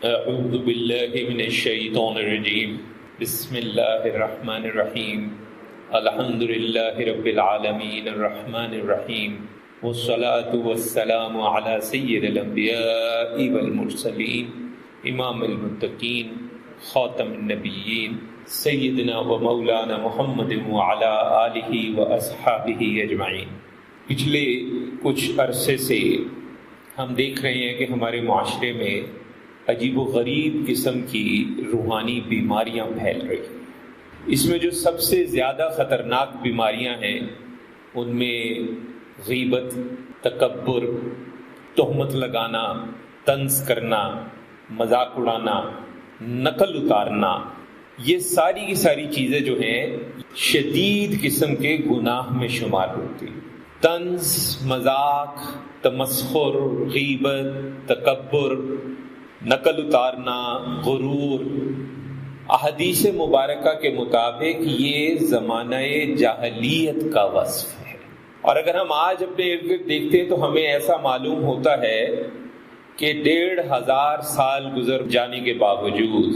اعوذ باللہ من الشیطان الرجیم بسم اللہ الرحمن الرحیم الحمد للہ رب العالمین الرحمن الرحیم والصلاة والسلام علی سید الانبیاء والمرسلین امام المتقین خاتم النبیین سیدنا و مولانا محمد وعلی آلہ و اصحابہ اجمعین۔ پچھلے کچھ عرصے سے ہم دیکھ رہے ہیں کہ ہمارے معاشرے میں عجیب و غریب قسم کی روحانی بیماریاں پھیل رہی ہیں۔ اس میں جو سب سے زیادہ خطرناک بیماریاں ہیں ان میں غیبت، تکبر، تہمت لگانا، طنز کرنا، مذاق اڑانا، نقل اتارنا، یہ ساری کی ساری چیزیں جو ہیں شدید قسم کے گناہ میں شمار ہوتی ہیں۔ طنز، مذاق، تمسخر، غیبت، تکبر، نقل اتارنا، غرور، احادیث مبارکہ کے مطابق یہ زمانہ جاہلیت کا وصف ہے۔ اور اگر ہم آج اپنے ارد گرد دیکھتے ہیں تو ہمیں ایسا معلوم ہوتا ہے کہ 1500 سال گزر جانے کے باوجود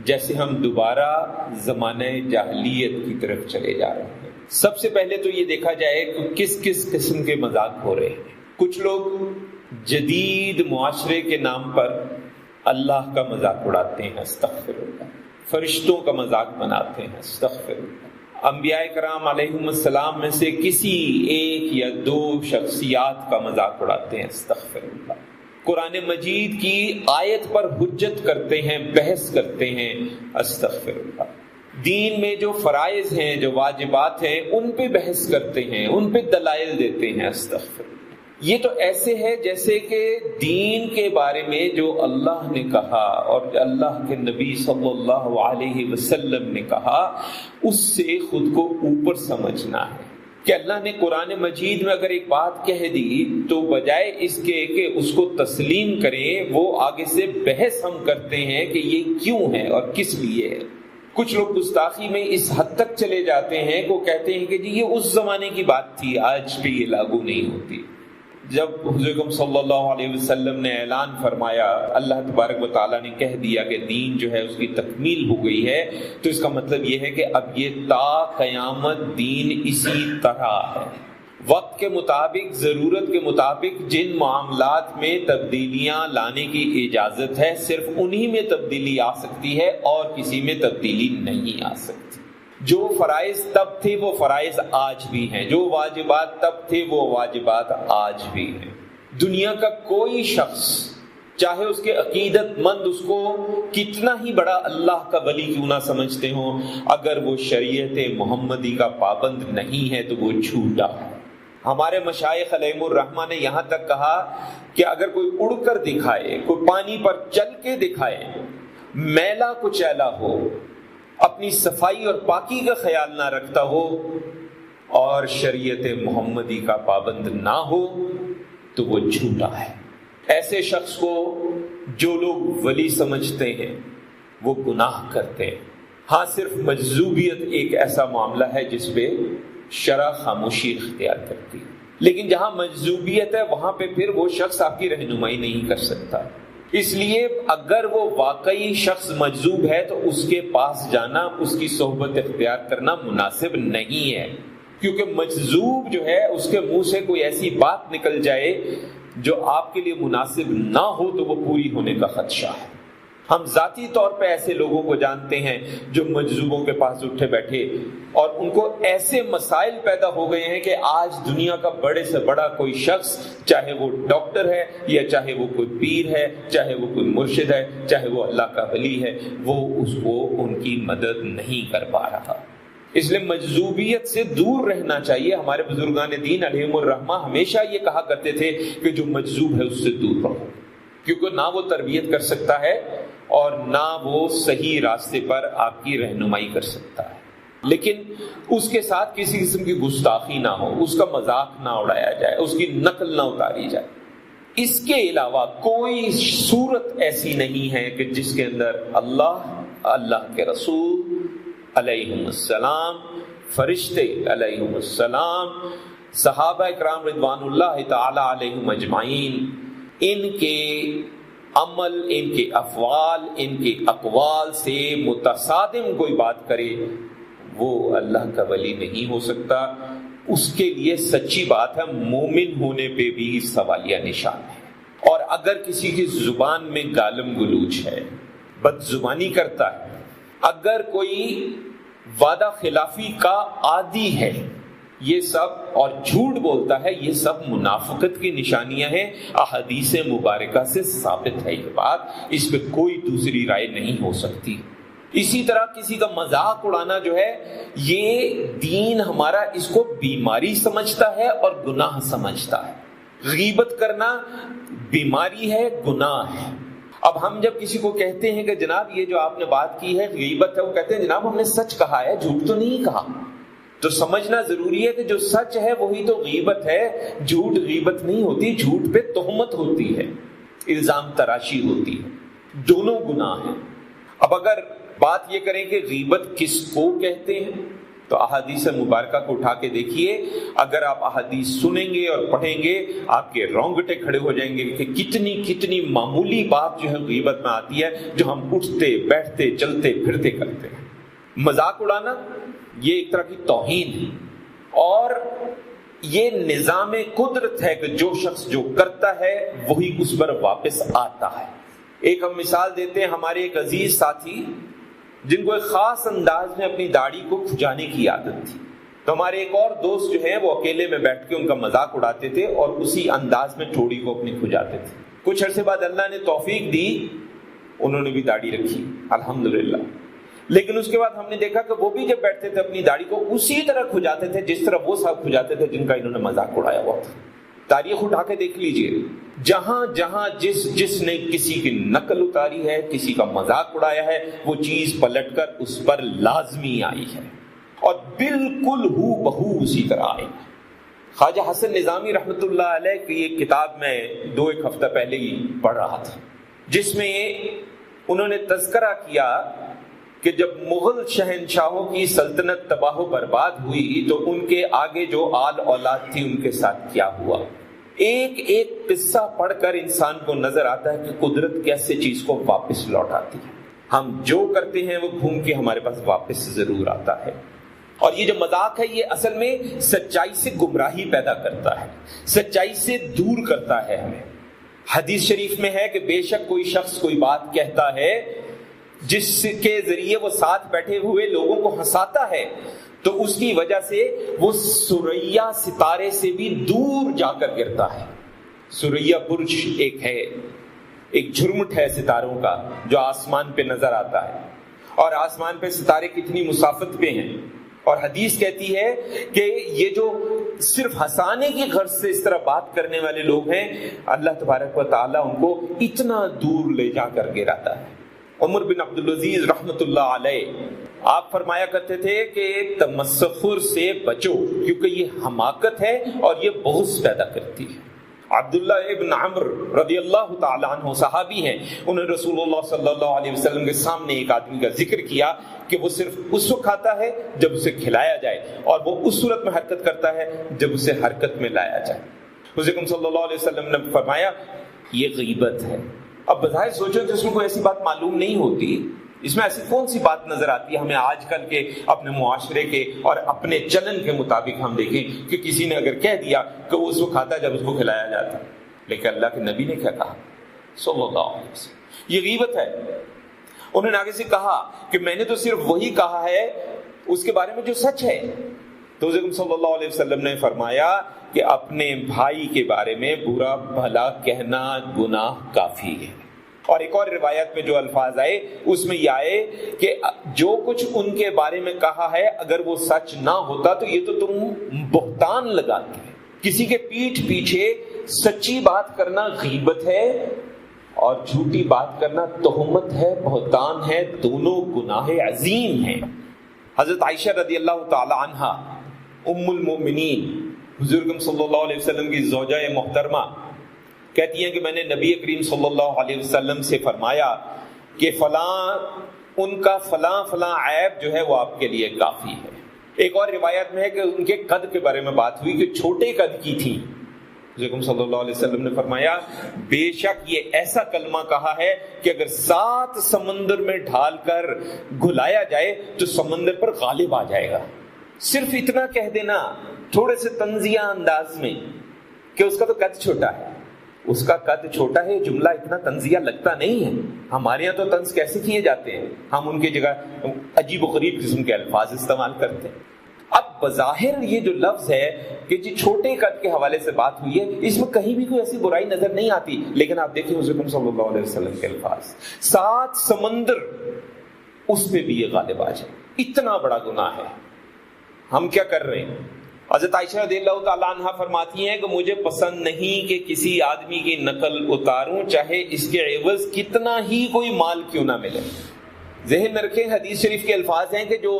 جیسے ہم دوبارہ زمانہ جاہلیت کی طرف چلے جا رہے ہیں۔ سب سے پہلے تو یہ دیکھا جائے کہ کس کس قسم کے مذاق ہو رہے ہیں۔ کچھ لوگ جدید معاشرے کے نام پر اللہ کا مذاق اڑاتے ہیں، استغفر اللہ، فرشتوں کا مذاق بناتے ہیں، استغفر اللہ، انبیاء کرام علیہم السلام میں سے کسی ایک یا دو شخصیات کا مذاق اڑاتے ہیں، استغفر اللہ، قرآن مجید کی آیت پر حجت کرتے ہیں، بحث کرتے ہیں، استغفر اللہ، دین میں جو فرائض ہیں، جو واجبات ہیں، ان پہ بحث کرتے ہیں، ان پہ دلائل دیتے ہیں، استغفر اللہ۔ یہ تو ایسے ہے جیسے کہ دین کے بارے میں جو اللہ نے کہا اور اللہ کے نبی صلی اللہ علیہ وسلم نے کہا اس سے خود کو اوپر سمجھنا ہے کہ اللہ نے قرآن مجید میں اگر ایک بات کہہ دی تو بجائے اس کے کہ اس کو تسلیم کریں، وہ آگے سے بحث ہم کرتے ہیں کہ یہ کیوں ہے اور کس لیے ہے۔ کچھ لوگ گستاخی میں اس حد تک چلے جاتے ہیں کہ وہ کہتے ہیں کہ جی یہ اس زمانے کی بات تھی، آج پہ یہ لاگو نہیں ہوتی۔ جب حضور صلی اللہ علیہ وسلم نے اعلان فرمایا، اللہ تبارک و تعالیٰ نے کہہ دیا کہ دین جو ہے اس کی تکمیل ہو گئی ہے، تو اس کا مطلب یہ ہے کہ اب یہ تا قیامت دین اسی طرح ہے۔ وقت کے مطابق، ضرورت کے مطابق جن معاملات میں تبدیلیاں لانے کی اجازت ہے صرف انہی میں تبدیلی آ سکتی ہے اور کسی میں تبدیلی نہیں آ سکتی۔ جو فرائض تب تھے وہ فرائض آج بھی ہیں، جو واجبات تب تھے وہ واجبات آج بھی ہیں۔ دنیا کا کوئی شخص چاہے اس کے عقیدت مند اس کو کتنا ہی بڑا اللہ کا ولی کیوں نہ سمجھتے ہوں، اگر وہ شریعت محمدی کا پابند نہیں ہے تو وہ جھوٹا ہے۔ ہمارے مشائخ علیہم الرحمہ نے یہاں تک کہا کہ اگر کوئی اڑ کر دکھائے، کوئی پانی پر چل کے دکھائے، میلا کچیلا ہو، اپنی صفائی اور پاکی کا خیال نہ رکھتا ہو اور شریعت محمدی کا پابند نہ ہو تو وہ جھوٹا ہے۔ ایسے شخص کو جو لوگ ولی سمجھتے ہیں وہ گناہ کرتے ہیں۔ ہاں، صرف مجذوبیت ایک ایسا معاملہ ہے جس پہ شرع خاموشی اختیار کرتی ہے، لیکن جہاں مجذوبیت ہے وہاں پہ پھر وہ شخص آپ کی رہنمائی نہیں کر سکتا۔ اس لیے اگر وہ واقعی شخص مجذوب ہے تو اس کے پاس جانا، اس کی صحبت اختیار کرنا مناسب نہیں ہے، کیونکہ مجذوب جو ہے اس کے منہ سے کوئی ایسی بات نکل جائے جو آپ کے لیے مناسب نہ ہو تو وہ پوری ہونے کا خدشہ ہے۔ ہم ذاتی طور پہ ایسے لوگوں کو جانتے ہیں جو مجذوبوں کے پاس اٹھے بیٹھے اور ان کو ایسے مسائل پیدا ہو گئے ہیں کہ آج دنیا کا بڑے سے بڑا کوئی شخص، چاہے وہ ڈاکٹر ہے یا چاہے وہ کوئی پیر ہے، چاہے وہ کوئی مرشد ہے، چاہے وہ اللہ کا ولی ہے، وہ اس کو ان کی مدد نہیں کر پا رہا۔ اس لیے مجذوبیت سے دور رہنا چاہیے۔ ہمارے بزرگان دین علیہم الرحمہ ہمیشہ یہ کہا کرتے تھے کہ جو مجذوب ہے اس سے دور رہو، کیونکہ نہ وہ تربیت کر سکتا ہے اور نہ وہ صحیح راستے پر آپ کی رہنمائی کر سکتا ہے۔ لیکن اس کے ساتھ کسی قسم کی گستاخی نہ ہو، اس کا مذاق نہ اڑایا جائے، اس کی نقل نہ اتاری جائے۔ اس کے علاوہ کوئی صورت ایسی نہیں ہے کہ جس کے اندر اللہ کے رسول علیہم السلام، فرشتے علیہم السلام، صحابہ اکرام رضوان اللہ تعالی علیہم اجمعین، ان کے عمل، ان کے افعال، ان کے اقوال سے متصادم کوئی بات کرے وہ اللہ کا ولی نہیں ہو سکتا. اس کے لیے سچی بات ہے مومن ہونے پہ بھی سوالیہ نشان ہے. اور اگر کسی کی زبان میں گالم گلوچ ہے، بد زبانی کرتا ہے، اگر کوئی وعدہ خلافی کا عادی ہے، یہ سب، اور جھوٹ بولتا ہے، یہ سب منافقت کی نشانیاں ہیں. احادیث مبارکہ سے ثابت ہے یہ بات، اس پہ کوئی دوسری رائے نہیں ہو سکتی. اسی طرح کسی کا مذاق اڑانا جو ہے، یہ دین ہمارا اس کو بیماری سمجھتا ہے اور گناہ سمجھتا ہے. غیبت کرنا بیماری ہے، گناہ ہے. اب ہم جب کسی کو کہتے ہیں کہ جناب یہ جو آپ نے بات کی ہے غیبت ہے، وہ کہتے ہیں جناب ہم نے سچ کہا ہے، جھوٹ تو نہیں کہا. تو سمجھنا ضروری ہے کہ جو سچ ہے وہی تو غیبت ہے، جھوٹ غیبت نہیں ہوتی. جھوٹ پہ تہمت ہوتی ہے، الزام تراشی ہوتی ہے، دونوں گناہ ہیں. اب اگر بات یہ کریں کہ غیبت کس کو کہتے ہیں تو احادیث مبارکہ کو اٹھا کے دیکھیے. اگر آپ احادیث سنیں گے اور پڑھیں گے آپ کے رونگٹے کھڑے ہو جائیں گے کہ کتنی معمولی بات جو ہے غیبت میں آتی ہے، جو ہم اٹھتے بیٹھتے چلتے پھرتے کرتے ہیں. مذاق اڑانا یہ ایک طرح کی توہین ہے، اور یہ نظام قدرت ہے کہ جو شخص جو کرتا ہے وہی اس پر واپس آتا ہے. ایک ہم مثال دیتے ہیں، ہمارے ایک عزیز ساتھی جن کو ایک خاص انداز میں اپنی داڑھی کو کھجانے کی عادت تھی، تو ہمارے ایک اور دوست جو ہیں وہ اکیلے میں بیٹھ کے ان کا مذاق اڑاتے تھے اور اسی انداز میں ٹھوڑی کو اپنی کھجاتے تھے. کچھ عرصے بعد اللہ نے توفیق دی، انہوں نے بھی داڑھی رکھی الحمدللہ. لیکن اس کے بعد ہم نے دیکھا کہ وہ بھی جب بیٹھتے تھے اپنی داڑھی کو اسی طرح کھجاتے تھے جس طرح وہ صاحب کھجاتے تھے جن کا انہوں نے مذاق اڑایا ہوا تھا. تاریخ اٹھا کے دیکھ لیجئے، جہاں جہاں جس نے کسی کی نقل اتاری ہے، کسی کا مذاق اڑایا ہے، وہ چیز پلٹ کر اس پر لازمی آئی ہے اور بالکل ہو بہو اسی طرح آئی. خواجہ حسن نظامی رحمۃ اللہ علیہ کی ایک کتاب میں 2-1 ہفتہ پہلے ہی پڑھ رہا تھا، جس میں انہوں نے تذکرہ کیا کہ جب مغل شہنشاہوں کی سلطنت تباہ و برباد ہوئی تو ان کے آگے جو آل اولاد تھی ان کے ساتھ کیا ہوا. ایک ایک قصہ پڑھ کر انسان کو نظر آتا ہے کہ قدرت کیسے چیز کو واپس لوٹاتی ہے. ہم جو کرتے ہیں وہ گھوم کے ہمارے پاس واپس ضرور آتا ہے. اور یہ جو مذاق ہے یہ اصل میں سچائی سے گمراہی پیدا کرتا ہے، سچائی سے دور کرتا ہے ہمیں. حدیث شریف میں ہے کہ بے شک کوئی شخص کوئی بات کہتا ہے جس کے ذریعے وہ ساتھ بیٹھے ہوئے لوگوں کو ہنساتا ہے، تو اس کی وجہ سے وہ سریا ستارے سے بھی دور جا کر گرتا ہے. سریا برج ایک ہے، ایک جھرمٹ ہے ستاروں کا جو آسمان پہ نظر آتا ہے، اور آسمان پہ ستارے کتنی مسافت پہ ہیں. اور حدیث کہتی ہے کہ یہ جو صرف ہنسانے کی غرض سے اس طرح بات کرنے والے لوگ ہیں، اللہ تبارک و تعالیٰ ان کو اتنا دور لے جا کر گراتا ہے. عمر بن عبدالعزیز رحمۃ اللہ علیہ آپ فرمایا کرتے تھے کہ تمسخر سے بچو کیونکہ یہ حماقت ہے اور یہ بغض پیدا کرتی ہے. عبداللہ ابن عمر رضی اللہ تعالیٰ عنہ صحابی ہیں، انہوں نے رسول اللہ صلی اللہ علیہ وسلم کے سامنے ایک آدمی کا ذکر کیا کہ وہ صرف اس وقت کھاتا ہے جب اسے کھلایا جائے، اور وہ اس صورت میں حرکت کرتا ہے جب اسے حرکت میں لایا جائے. حضور صلی اللہ علیہ وسلم نے فرمایا یہ غیبت ہے. اب بظاہر سوچو کہ اس میں کوئی ایسی بات معلوم نہیں ہوتی، اس میں ایسی کون سی بات نظر آتی ہے ہمیں آج کل کے اپنے معاشرے کے اور اپنے چلن کے مطابق ہم دیکھیں کہ کسی نے اگر کہہ دیا کہ وہ اس کو کھاتا ہے جب اس کو کھلایا جاتا ہے، لیکن اللہ کے نبی نے کیا کہا صلی اللہ علیہ وسلم؟ یہ غیبت ہے. انہوں نے آگے سے کہا کہ میں نے تو صرف وہی کہا ہے اس کے بارے میں جو سچ ہے. تو حضرت صلی اللہ علیہ وسلم نے فرمایا کہ اپنے بھائی کے بارے میں برا بھلا کہنا گناہ کافی ہے. اور ایک اور روایت میں جو الفاظ آئے اس میں یہ آئے کہ جو کچھ ان کے بارے میں کہا ہے اگر وہ سچ نہ ہوتا تو یہ تو تم بہتان لگاتے ہیں. کسی کے پیٹھ پیچھے سچی بات کرنا غیبت ہے اور جھوٹی بات کرنا تہمت ہے، بہتان ہے، دونوں گناہ عظیم ہیں. حضرت عائشہ رضی اللہ تعالی عنہا ام المؤمنین حضور صلی اللہ علیہ وسلم کی زوجہ محترمہ کہتی ہیں کہ میں نے نبی کریم صلی اللہ علیہ وسلم سے فرمایا کہ فلاں ان کا فلاں عیب جو ہے وہ آپ کے لیے کافی ہے. ایک اور روایت میں ہے کہ ان کے قد کے بارے میں بات ہوئی کہ چھوٹے قد کی تھی. حضور صلی اللہ علیہ وسلم نے فرمایا بے شک یہ ایسا کلمہ کہا ہے کہ اگر 7 سمندر میں ڈھال کر گھلایا جائے تو سمندر پر غالب آ جائے گا. صرف اتنا کہہ دینا تھوڑے سے طنزیہ انداز میں کہ اس کا تو قد چھوٹا ہے، اس کا قد چھوٹا ہے، جملہ اتنا طنزیہ لگتا نہیں ہے. ہمارے یہاں تو طنز کیسے کیے جاتے ہیں، ہم ان کی جگہ عجیب و غریب قسم کے الفاظ استعمال کرتے ہیں. اب بظاہر یہ جو لفظ ہے کہ جی چھوٹے قد کے حوالے سے بات ہوئی ہے، اس میں کہیں بھی کوئی ایسی برائی نظر نہیں آتی، لیکن آپ دیکھیں حضور صلی اللہ علیہ وسلم کے الفاظ، 7 سمندر اس پہ بھی یہ غالب آ جائے، اتنا بڑا گناہ ہے. ہم کیا کر رہے ہیں؟ حضرت عائشہ رضی اللہ تعالیٰ عنہ فرماتی ہیں کہ مجھے پسند نہیں کہ کسی آدمی کی نقل اتاروں چاہے اس کے عوض کتنا ہی کوئی مال کیوں نہ ملے. ذہن میں رکھیں حدیث شریف کے الفاظ ہیں کہ جو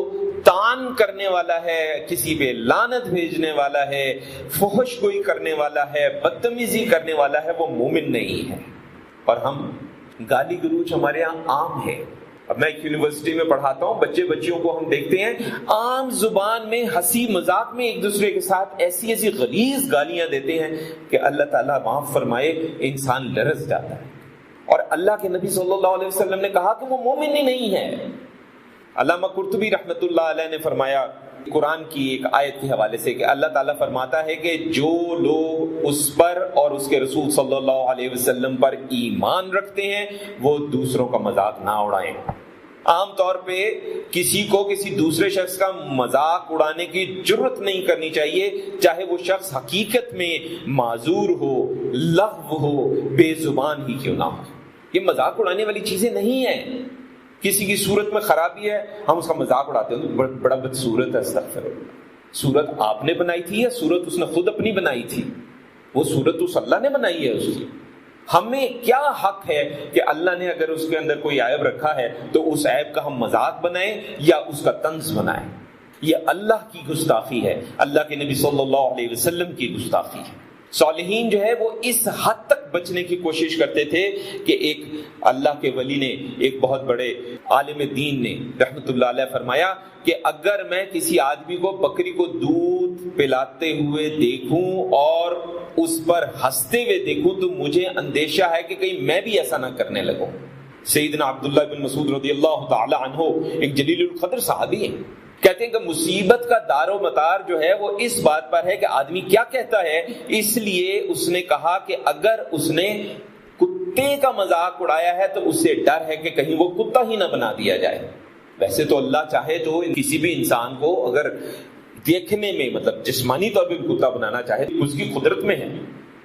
تان کرنے والا ہے، کسی پہ لعنت بھیجنے والا ہے، فحش گوئی کرنے والا ہے، بدتمیزی کرنے والا ہے، وہ مومن نہیں ہے. اور ہم گالی گلوچ ہمارے یہاں عام ہے. اب میں ایک یونیورسٹی میں پڑھاتا ہوں، بچوں کو ہم دیکھتے ہیں عام زبان میں ہنسی مذاق میں ایک دوسرے کے ساتھ ایسی ایسی غلیظ گالیاں دیتے ہیں کہ اللہ تعالیٰ معاف فرمائے انسان لرز جاتا ہے. اور اللہ کے نبی صلی اللہ علیہ وسلم نے کہا کہ وہ مومن ہی نہیں ہے. علامہ قرطبی رحمۃ اللہ علیہ نے فرمایا قرآن کی ایک آیت کے حوالے سے کہ اللہ تعالیٰ فرماتا ہے کہ جو لوگ اس پر اور اس کے رسول صلی اللہ علیہ وسلم پر ایمان رکھتے ہیں وہ دوسروں کا مذاق نہ اڑائیں. عام طور پہ کسی کو کسی دوسرے شخص کا مذاق اڑانے کی جرت نہیں کرنی چاہیے، چاہے وہ شخص حقیقت میں معذور ہو، لغو ہو، بے زبان ہی کیوں نہ ہو. یہ مذاق اڑانے والی چیزیں نہیں ہیں. کسی کی صورت میں خرابی ہے ہم اس کا مذاق اڑاتے ہیں، بڑا بدصورت ہے. استغفر اللہ. صورت آپ نے بنائی تھی یا صورت اس نے خود اپنی بنائی تھی؟ وہ صورت اس اللہ نے بنائی ہے. اس کی ہمیں کیا حق ہے کہ اللہ نے اگر اس کے اندر کوئی عیب رکھا ہے تو اس عیب کا ہم مذاق بنائیں یا اس کا طنز بنائیں؟ یہ اللہ کی گستاخی ہے، اللہ کے نبی صلی اللہ علیہ وسلم کی گستاخی ہے. صالحین جو ہے وہ اس حد تک بچنے کی کوشش کرتے تھے کہ ایک اللہ کے ولی نے، ایک بہت بڑے عالم دین نے رحمت اللہ علیہ فرمایا کہ اگر میں کسی آدمی کو بکری کو دودھ پلاتے ہوئے دیکھوں اور اس پر ہنستے ہوئے دیکھوں تو مجھے اندیشہ ہے کہ کہیں میں بھی ایسا نہ کرنے لگوں. سیدنا عبداللہ بن مسعود رضی اللہ تعالی عنہ ایک جلیل القدر صحابی ہیں، کہتے ہیں کہ مصیبت کا دار و مدار جو ہے وہ اس بات پر ہے کہ آدمی کیا کہتا ہے. اس لیے اس نے کہا کہ اگر اس نے کتے کا مذاق اڑایا ہے تو اس سے ڈر ہے کہ کہیں وہ کتا ہی نہ بنا دیا جائے. ویسے تو اللہ چاہے تو کسی بھی انسان کو اگر دیکھنے میں مطلب جسمانی طور پہ کتا بنانا چاہے اس کی قدرت میں ہے،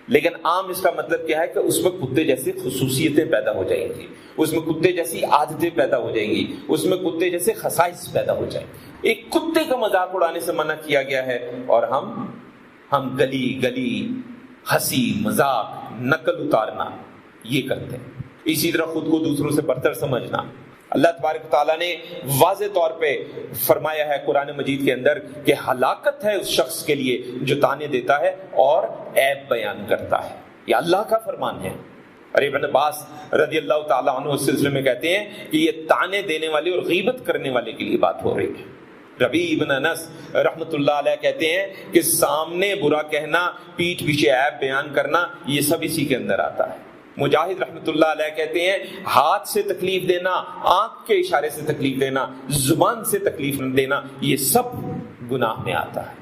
لیکن عام اس کا مطلب کیا ہے کہ اس میں کتے جیسی خصوصیتیں پیدا ہو جائیں گی، اس میں کتے جیسی عادتیں پیدا ہو جائیں گی، اس میں کتے جیسے خصائص پیدا ہو جائیں گے. ایک کتے کا مذاق اڑانے سے منع کیا گیا ہے اور ہم گلی گلی ہنسی مذاق نقل اتارنا یہ کرتے ہیں. اسی طرح خود کو دوسروں سے برتر سمجھنا. اللہ تبارک تعالیٰ نے واضح طور پہ فرمایا ہے قرآن مجید کے اندر کہ ہلاکت ہے اس شخص کے لیے جو طعنے دیتا ہے اور عیب بیان کرتا ہے. یہ اللہ کا فرمان ہے. ابن عباس رضی اللہ تعالیٰ عنہ اس سلسلے میں کہتے ہیں کہ یہ طعنے دینے والے اور غیبت کرنے والے کے لیے بات ہو رہی ہے. ربیع بن انس رحمت اللہ علیہ کہتے ہیں کہ سامنے برا کہنا، پیٹھ پیچھے عیب بیان کرنا، یہ سب اسی کے اندر آتا ہے. مجاہد رحمت اللہ علیہ کہتے ہیں ہاتھ سے تکلیف دینا، آنکھ کے اشارے سے تکلیف دینا، زبان سے تکلیف دینا، یہ سب گناہ میں آتا ہے.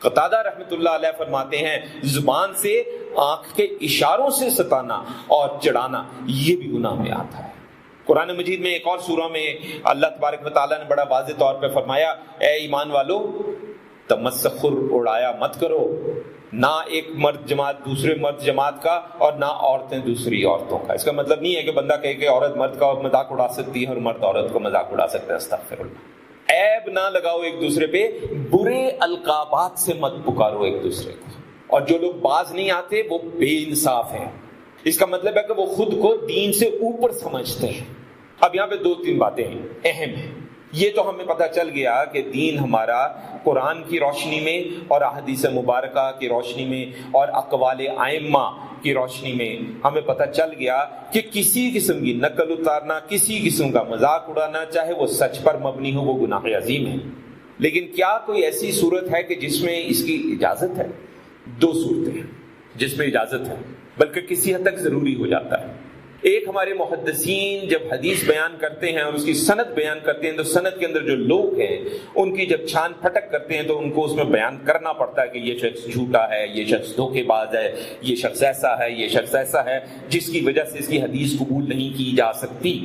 قتادہ رحمت اللہ علیہ فرماتے ہیں زبان سے، آنکھ کے اشاروں سے ستانا اور چڑھانا یہ بھی گناہ میں آتا ہے. قرآن مجید میں ایک اور سورہ میں اللہ تبارک و تعالیٰ نے بڑا واضح طور پہ فرمایا اے ایمان والو تمسخر اڑایا مت کرو، نہ ایک مرد جماعت دوسرے مرد جماعت کا اور نہ عورتیں دوسری عورتوں کا. اس کا مطلب نہیں ہے کہ بندہ کہے کہ عورت مرد کا مذاق اڑا سکتی ہے اور مرد عورت کا مذاق اڑا سکتا ہے. استغفر اللہ. عیب نہ لگاؤ ایک دوسرے پہ، برے القابات سے مت پکارو ایک دوسرے کو. اور جو لوگ باز نہیں آتے وہ بے انصاف ہیں. اس کا مطلب ہے کہ وہ خود کو دین سے اوپر سمجھتے ہیں. اب یہاں پہ 2-3 باتیں ہیں اہم ہیں. یہ تو ہمیں پتہ چل گیا کہ دین ہمارا قرآن کی روشنی میں اور احادیث مبارکہ کی روشنی میں اور اقوال ائمہ کی روشنی میں ہمیں پتہ چل گیا کہ کسی قسم کی نقل اتارنا، کسی قسم کا مذاق اڑانا، چاہے وہ سچ پر مبنی ہو، وہ گناہ عظیم ہے. لیکن کیا کوئی ایسی صورت ہے کہ جس میں اس کی اجازت ہے؟ 2 صورتیں ہیں. جس میں اجازت ہے، بلکہ کسی حد تک ضروری ہو جاتا ہے۔ ایک ہمارے محدثین جب حدیث بیان کرتے ہیں اور اس کی سند بیان کرتے ہیں تو سند کے اندر جو لوگ ہیں ان کی جب چھان پھٹک کرتے ہیں تو ان کو اس میں بیان کرنا پڑتا ہے کہ یہ شخص جھوٹا ہے، یہ شخص دھوکے باز ہے، یہ شخص ایسا ہے، یہ شخص ایسا ہے، جس کی وجہ سے اس کی حدیث قبول نہیں کی جا سکتی۔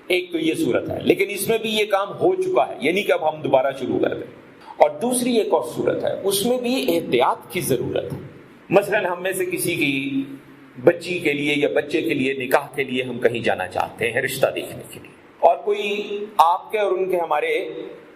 ایک تو یہ صورت ہے، لیکن اس میں بھی یہ کام ہو چکا ہے، یعنی کہ اب ہم دوبارہ شروع کر دیں۔ اور دوسری ایک اور صورت ہے، اس میں بھی احتیاط کی ضرورت ہے۔ مثلا ہم میں سے کسی کی بچی کے لیے یا بچے کے لیے نکاح کے لیے ہم کہیں جانا چاہتے ہیں رشتہ دیکھنے کے لیے، اور کوئی آپ کے اور ان کے ہمارے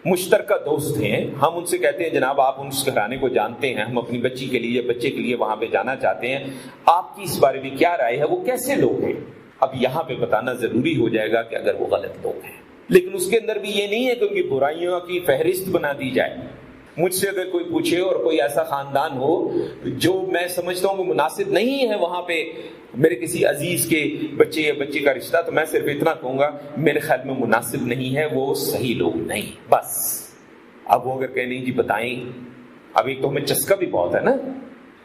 مشترکہ دوست ہیں، ہم ان سے کہتے ہیں جناب آپ اس گھرانے کو جانتے ہیں، ہم اپنی بچی کے لیے یا بچے کے لیے وہاں پہ جانا چاہتے ہیں، آپ کی اس بارے میں کیا رائے ہے، وہ کیسے لوگ ہیں؟ اب یہاں پہ بتانا ضروری ہو جائے گا کہ اگر وہ غلط لوگ ہیں، لیکن اس کے اندر بھی یہ نہیں ہے کہ ان کی برائیوں کی فہرست بنا دی جائے۔ مجھ سے اگر کوئی پوچھے اور کوئی ایسا خاندان ہو جو میں سمجھتا ہوں کہ مناسب نہیں ہے وہاں پہ میرے کسی عزیز کے بچے یا بچی کا رشتہ، تو میں صرف اتنا کہوں گا میرے خیال میں مناسب نہیں ہے، وہ صحیح لوگ نہیں، بس۔ اب وہ اگر کہیں نہیں جی بتائیں، اب ایک تو ہمیں چسکا بھی بہت ہے نا،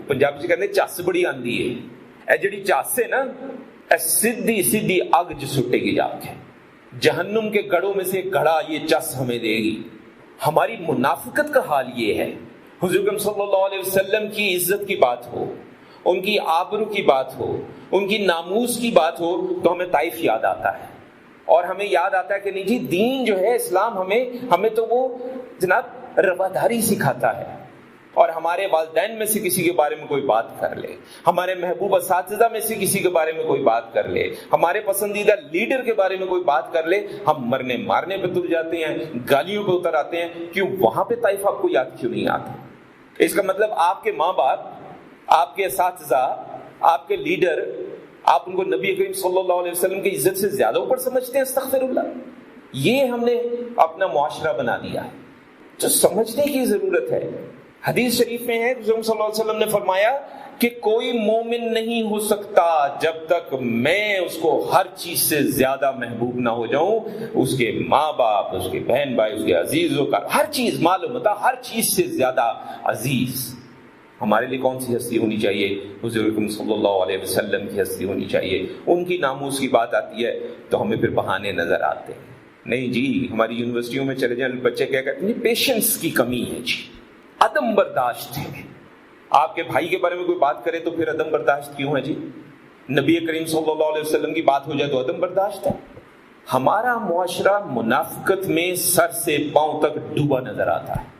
پنجابی سے کہتے ہیں چس بڑی آندی ہے، اے جڑی چس ہے نا اے سیدھی سیدھی اگ جو سٹے گی جا کے، جہنم کے گڑھوں میں سے ایک گڑھا یہ چس ہمیں دے گی۔ ہماری منافقت کا حال یہ ہے، حضور اکرم صلی اللہ علیہ وسلم کی عزت کی بات ہو، ان کی آبرو کی بات ہو، ان کی ناموس کی بات ہو تو ہمیں طائف یاد آتا ہے، اور ہمیں یاد آتا ہے کہ نہیں جی دین جو ہے اسلام ہمیں تو وہ جناب رواداری سکھاتا ہے، اور ہمارے والدین میں سے کسی کے بارے میں کوئی بات کر لے، ہمارے محبوب اساتذہ میں سے کسی کے بارے میں کوئی بات کر لے، ہمارے پسندیدہ لیڈر کے بارے میں کوئی بات کر لے، ہم مرنے مارنے پہ تل جاتے ہیں، گالیوں پہ اتر آتے ہیں۔ کیوں؟ وہاں پہ طائف آپ کو یاد کیوں نہیں آتا؟ اس کا مطلب آپ کے ماں باپ، آپ کے اساتذہ، آپ کے لیڈر، آپ ان کو نبی کریم صلی اللہ علیہ وسلم کی عزت سے زیادہ اوپر سمجھتے ہیں؟ استغفر اللہ۔ یہ ہم نے اپنا معاشرہ بنا دیا ہے، جو سمجھنے کی ضرورت ہے۔ حدیث شریف میں ہے حضور صلی اللہ علیہ وسلم نے فرمایا کہ کوئی مومن نہیں ہو سکتا جب تک میں اس کو ہر چیز سے زیادہ محبوب نہ ہو جاؤں، اس کے ماں باپ، اس کے بہن بھائی، اس کے عزیزوں کا ہر چیز، معلوم ہوتا ہر چیز سے زیادہ عزیز۔ ہمارے لیے کون سی ہستی ہونی چاہیے؟ حضور اکرم صلی اللہ علیہ وسلم کی ہستی ہونی چاہیے۔ ان کی ناموس کی بات آتی ہے تو ہمیں پھر بہانے نظر آتے ہیں، نہیں جی ہماری یونیورسٹیوں میں چلے جائیں بچے کیا کہتے ہیں پیشنس کی کمی ہے جی، عدم برداشت ہے۔ آپ کے بھائی کے بارے میں کوئی بات کرے تو پھر عدم برداشت کیوں ہے جی؟ نبی کریم صلی اللہ علیہ وسلم کی بات ہو جائے تو عدم برداشت ہے۔ ہمارا معاشرہ منافقت میں سر سے پاؤں تک ڈوبا نظر آتا ہے۔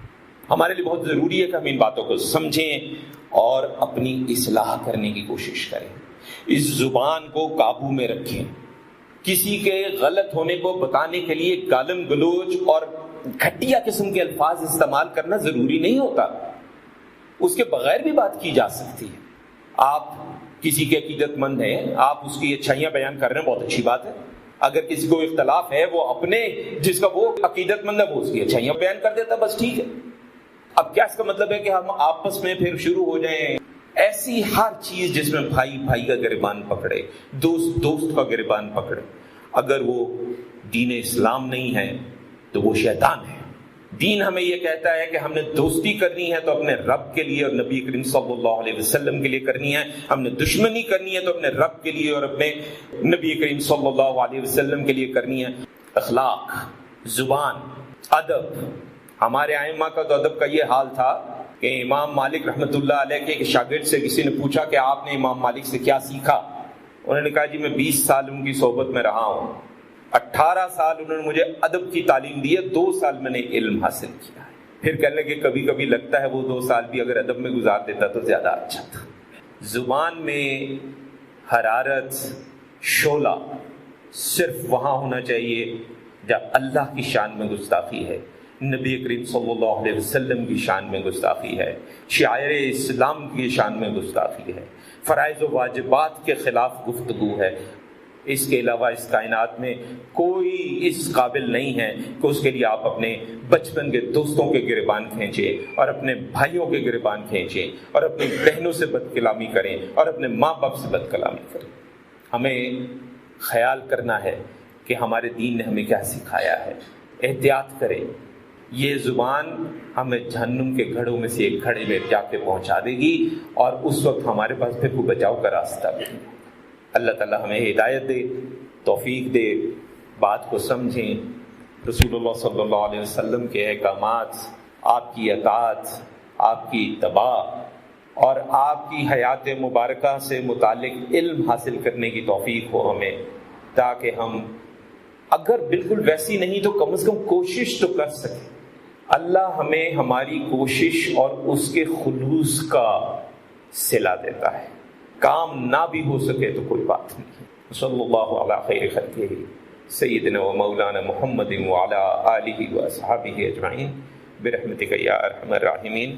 ہمارے لیے بہت ضروری ہے کہ ہم ان باتوں کو سمجھیں اور اپنی اصلاح کرنے کی کوشش کریں، اس زبان کو قابو میں رکھیں۔ کسی کے غلط ہونے کو بتانے کے لیے گالم گلوچ اور گھٹیا قسم کے الفاظ استعمال کرنا ضروری نہیں ہوتا، اس کے بغیر بھی بات کی جا سکتی ہے۔ آپ کسی کے عقیدت مند ہیں، آپ اس کی اچھائیاں بیان کر رہے ہیں، بہت اچھی بات ہے۔ اگر کسی کو اختلاف ہے، وہ اپنے جس کا وہ عقیدت مند ہے وہ اس کی اچھائیاں بیان کر دیتا، بس ٹھیک ہے۔ اب کیا اس کا مطلب ہے کہ ہم آپس میں پھر شروع ہو جائیں؟ ایسی ہر چیز جس میں بھائی بھائی کا گریبان پکڑے، دوست دوست کا گریبان پکڑے، اگر وہ دین اسلام نہیں ہے تو وہ شیطان ہے۔ دین ہمیں یہ کہتا ہے کہ ہم نے دوستی کرنی ہے تو اپنے رب کے لیے اور نبی کریم صلی اللہ علیہ وسلم کے لیے کرنی ہے، ہم نے دشمنی کرنی ہے تو اپنے رب کے لیے اور اپنے نبی کریم صلی اللہ علیہ وسلم کے لیے کرنی ہے۔ اخلاق، زبان، ادب، ہمارے ائمہ کا تو ادب کا یہ حال تھا کہ امام مالک رحمۃ اللہ علیہ کے ایک شاگرد سے کسی نے پوچھا کہ آپ نے امام مالک سے کیا سیکھا؟ انہوں نے کہا جی میں 20 سال ان کی صحبت میں رہا ہوں، 18 سال انہوں نے مجھے ادب کی تعلیم دی ہے، 2 سال میں نے علم حاصل کیا ہے۔ پھر کہنے لگے کبھی کبھی لگتا ہے وہ 2 سال بھی اگر ادب میں گزار دیتا تو زیادہ اچھا تھا۔ زبان میں حرارت، شعلہ صرف وہاں ہونا چاہیے جب اللہ کی شان میں گستاخی ہے، نبی کریم صلی اللہ علیہ وسلم کی شان میں گستاخی ہے، شعائر اسلام کی شان میں گستاخی ہے، فرائض و واجبات کے خلاف گفتگو ہے۔ اس کے علاوہ اس کائنات میں کوئی اس قابل نہیں ہے کہ اس کے لیے آپ اپنے بچپن کے دوستوں کے گریبان کھینچیں اور اپنے بھائیوں کے گریبان کھینچیں اور اپنی بہنوں سے بد کلامی کریں اور اپنے ماں باپ سے بد کلامی کریں۔ ہمیں خیال کرنا ہے کہ ہمارے دین نے ہمیں کیا سکھایا ہے، احتیاط کریں۔ یہ زبان ہمیں جہنم کے گھڑوں میں سے ایک گھڑے میں جا کے پہنچا دے گی، اور اس وقت ہمارے پاس پھر کوئی بچاؤ کا راستہ بھی نہیں۔ اللہ تعالیٰ ہمیں ہدایت دے، توفیق دے، بات کو سمجھیں، رسول اللہ صلی اللہ علیہ وسلم کے احکامات، آپ کی اطاعت، آپ کی اتباع اور آپ کی حیات مبارکہ سے متعلق علم حاصل کرنے کی توفیق ہو ہمیں، تاکہ ہم اگر بالکل ویسی نہیں تو کم از کم کوشش تو کر سکیں۔ اللہ ہمیں ہماری کوشش اور اس کے خلوص کا صلہ دیتا ہے، کام نہ بھی ہو سکے تو کوئی بات نہیں۔ صلی اللہ علی خیر خلقہ سیدنا و مولانا محمد وعلی آلہ و اصحابہ اجمعین برحمتک یا ارحم الراحمین۔